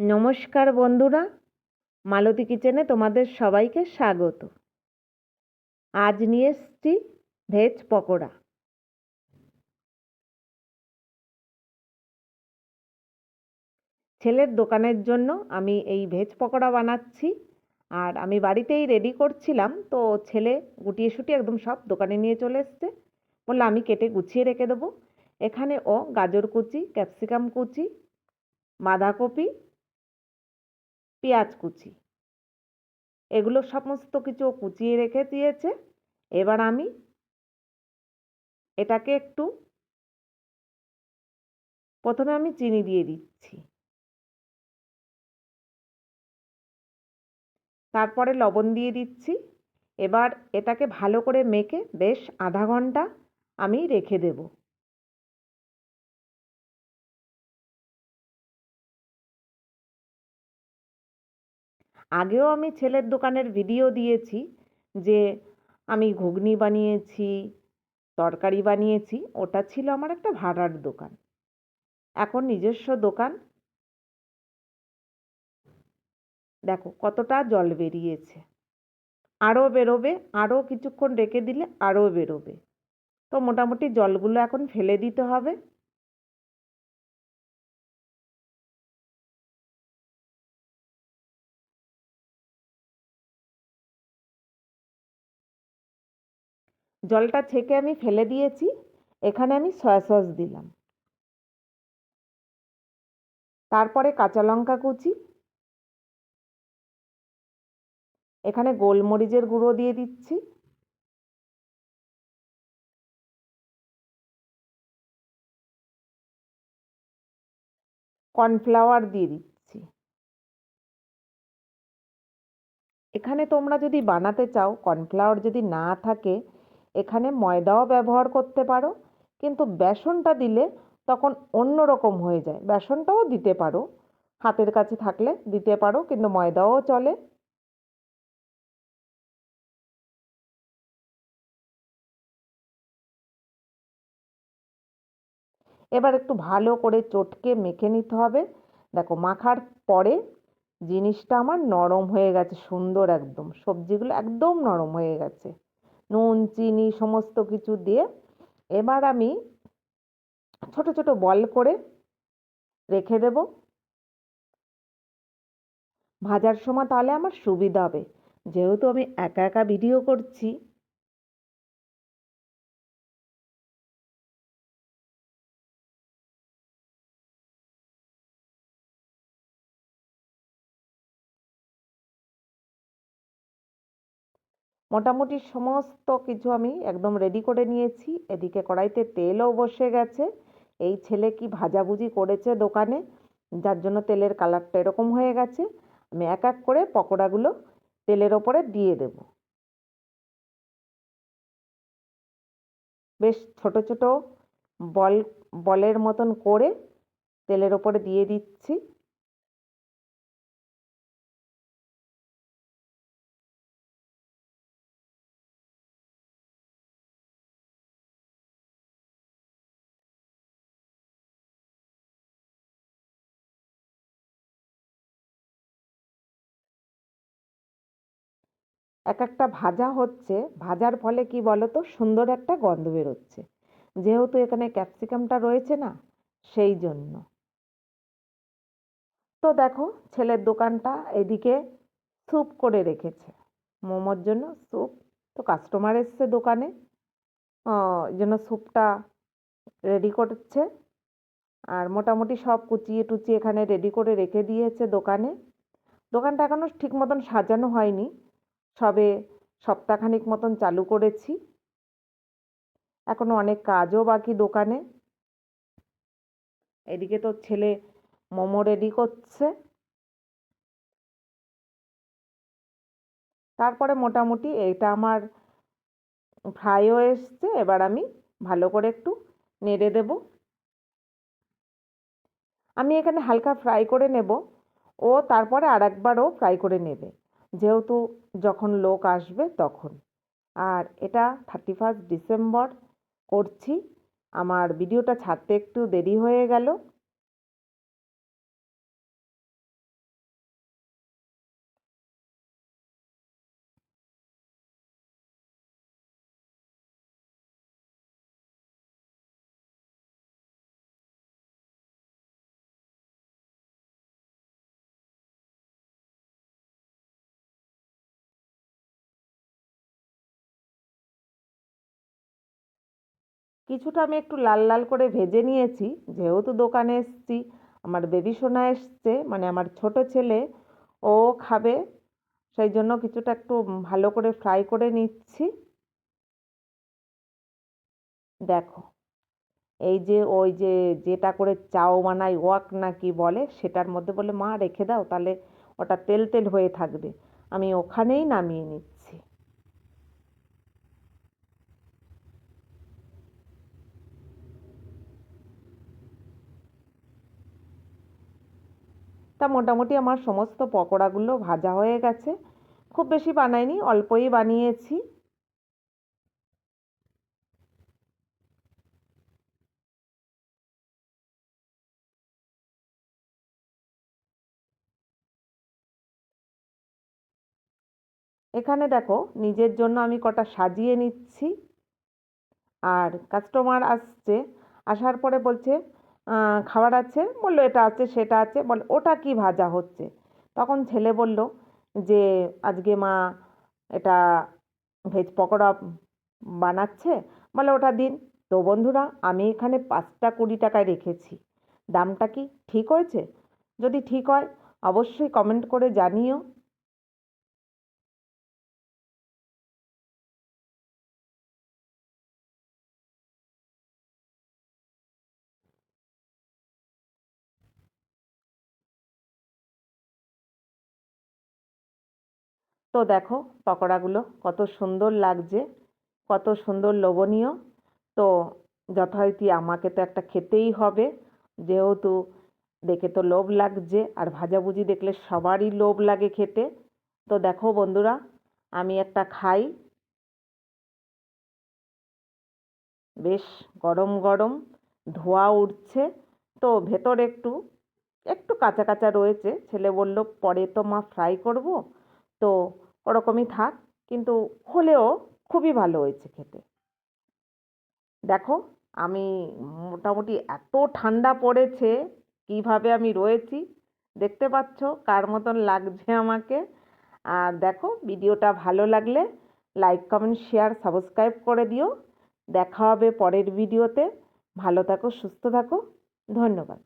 নমস্কার বন্ধুরা, মালতী কিচেনে তোমাদের সবাইকে স্বাগত। আজ নিয়ে এসেছি ভেজ পকোড়া। ছেলের দোকানের জন্য আমি এই ভেজ পকোড়া বানাচ্ছি, আর আমি বাড়িতেই রেডি করছিলাম। তো ছেলে গুটিয়ে শুটিয়ে একদম সব দোকানে নিয়ে চলে এসছে, বললো আমি কেটে গুছিয়ে রেখে দেবো। এখানে ও গাজর কুচি, ক্যাপসিকাম কুচি, বাঁধাকপি, পেঁয়াজ কুচি, এগুলো সমস্ত কিছু কুচিয়ে রেখে দিয়েছে। এবার আমি এটাকে একটু প্রথমে আমি চিনি দিয়ে দিচ্ছি, তারপরে লবণ দিয়ে দিচ্ছি। এবার এটাকে ভালো করে মেখে বেশ আধা ঘন্টা আমি রেখে দেব। আগেও আমি ছেলের দোকানের ভিডিও দিয়েছি যে আমি ঘুগনি বানিয়েছি, তরকারি বানিয়েছি। ওটা ছিল আমার একটা ভাড়ার দোকান। এখন নিজস্ব দোকান। দেখো কতটা জল বেরিয়েছে, আরও বেরোবে, আরও কিছুক্ষণ রেখে দিলে আরও বেরোবে। তো মোটামুটি জলগুলো এখন ফেলে দিতে হবে। জলটা ছেঁকে আমি ফেলে দিয়েছি। এখানে আমি সয়া সস দিলাম, তারপরে কাঁচা লঙ্কা কুচি, এখানে গোলমরিচের গুঁড়ো দিয়ে দিচ্ছি, কর্নফ্লাওয়ার দিয়ে দিচ্ছি। এখানে তোমরা যদি বানাতে চাও, কর্নফ্লাওয়ার যদি না থাকে, এখানে ময়দাও ব্যবহার করতে পারো, কিন্তু বেসনটা দিলে তখন অন্য রকম হয়ে যায়। বেসনটাও দিতে পারো, হাতের কাছে থাকলে দিতে পারো, কিন্তু ময়দাও চলে। এবার একটু ভালো করে চটকে মেখে নিতে হবে। দেখো মাখার পরে জিনিসটা আমার নরম হয়ে গেছে, সুন্দর একদম, সবজিগুলো একদম নরম হয়ে গেছে নুন চিনি সমস্ত কিছু দিয়ে। এবার আমি ছোট ছোট বল করে রেখে দেব ভাজার সময়, তাহলে আমার সুবিধা হবে। যেহেতু আমি একা একা ভিডিও করছি, মোটামুটি সমস্ত কিছু আমি একদম রেডি করে নিয়েছি। এদিকে কড়াইতে তেলও বসে গেছে। এই ছেলে কি ভাজাভুজি করেছে দোকানে, যার জন্য তেলের কালারটা এরকম হয়ে গেছে। আমি এক এক করে পকোড়াগুলো তেলের ওপরে দিয়ে দেব, বেশ ছোট ছোট বল বলের মতন করে তেলের ওপরে দিয়ে দিচ্ছি। এক একটা ভাজা হচ্ছে, ভাজার ফলে কি বলতো, সুন্দর একটা গন্ধ বেরোচ্ছে, যেহেতু এখানে ক্যাপসিকামটা রয়েছে না, সেই জন্য। তো দেখো ছেলের দোকানটা এদিকে স্যুপ করে রেখেছে, মোমোর জন্য স্যুপ। তো কাস্টমার এসছে দোকানে, এই জন্য স্যুপটা রেডি করছে। আর মোটামুটি সব কুচিয়ে টুচিয়ে এখানে রেডি করে রেখে দিয়েছে দোকানে। দোকানটা এখনো ঠিক মতন সাজানো হয়নি, সবে সপ্তাহখানিক মতন চালু করেছি, এখনো অনেক কাজও বাকি দোকানে। এদিকে তো ছেলে মোমো রেডি করছে। তারপরে মোটামুটি এটা আমার ফ্রাইও এসছে। এবার আমি ভালো করে একটু নেড়ে দেব। আমি এখানে হালকা ফ্রাই করে নেব, ও তারপরে আর একবারও ফ্রাই করে নেবে, যেহেতু যখন লোক আসবে তখন। আর এটা 31 ডিসেম্বর করছি, আমার ভিডিওটা ছাড়তে একটু দেরি হয়ে গেল। কিছুটা আমি একটু লাল লাল করে ভেজে নিয়েছি, যেহেতু দোকানে এসছি, আমার বেবি সোনা এসছে, মানে আমার ছোট ছেলে, ও খাবে, সেই জন্য কিছুটা একটু ভালো করে ফ্রাই করে নিচ্ছি। দেখো, এই যে ওই যে যেটা করে চাও বানাই ওয়াক না কি বলে, সেটার মধ্যে বলে মা রেখে দাও, তাহলে ওটা তেল তেল হয়ে থাকবে, আমি ওখানেই নামিয়ে নিচ্ছি। তা মোটামুটি আমার সমস্ত পকোড়াগুলো ভাজা হয়ে গেছে, খুব বেশি বানাইনি, অল্পই বানিয়েছি। এখানে দেখো, নিজের জন্য আমি কটা সাজিয়ে নিচ্ছি, আর কাস্টমার আসছে, আসার পরে বলছে খাবার আছে, বললো এটা আছে সেটা আছে, বল ওটা কি ভাজা হচ্ছে? তখন ছেলে বলল যে আজকে মা এটা ভেজ পকোড়া বানাচ্ছে, বলে ওটা দিন। তো বন্ধুরা, আমি এখানে 5টা 20 টাকায় রেখেছি, দামটা কি ঠিক হয়েছে? যদি ঠিক হয় অবশ্যই কমেন্ট করে জানিও। তো দেখো, পকোড়াগুলো কত সুন্দর লাগছে, কত সুন্দর লোভনীয়। তো যথারীতি আমাকে তো একটা খেতেই হবে, যেহেতু দেখে তো লোভ লাগছে, আর ভাজাভুজি দেখলে সবারই লোভ লাগে খেতে। তো দেখো বন্ধুরা, আমি একটা খাই, বেশ গরম গরম, ধোঁয়া উঠছে, তো ভেতরে একটু একটু কাঁচা কাঁচা রয়েছে, ছেলে বলল পরে তো মা ফ্রাই করব, তো ওরকমই থাক, কিন্তু হলেও খুবই ভালো হয়েছে খেতে। দেখো, আমি মোটামুটি এত ঠান্ডা পড়েছে, কিভাবে আমি রয়েছি দেখতে পাচ্ছ, কার মতন লাগছে আমাকে। আর দেখো, ভিডিওটা ভালো লাগলে লাইক কমেন্ট শেয়ার সাবস্ক্রাইব করে দিও। দেখা হবে পরের ভিডিওতে। ভালো থাকো, সুস্থ থাকো, ধন্যবাদ।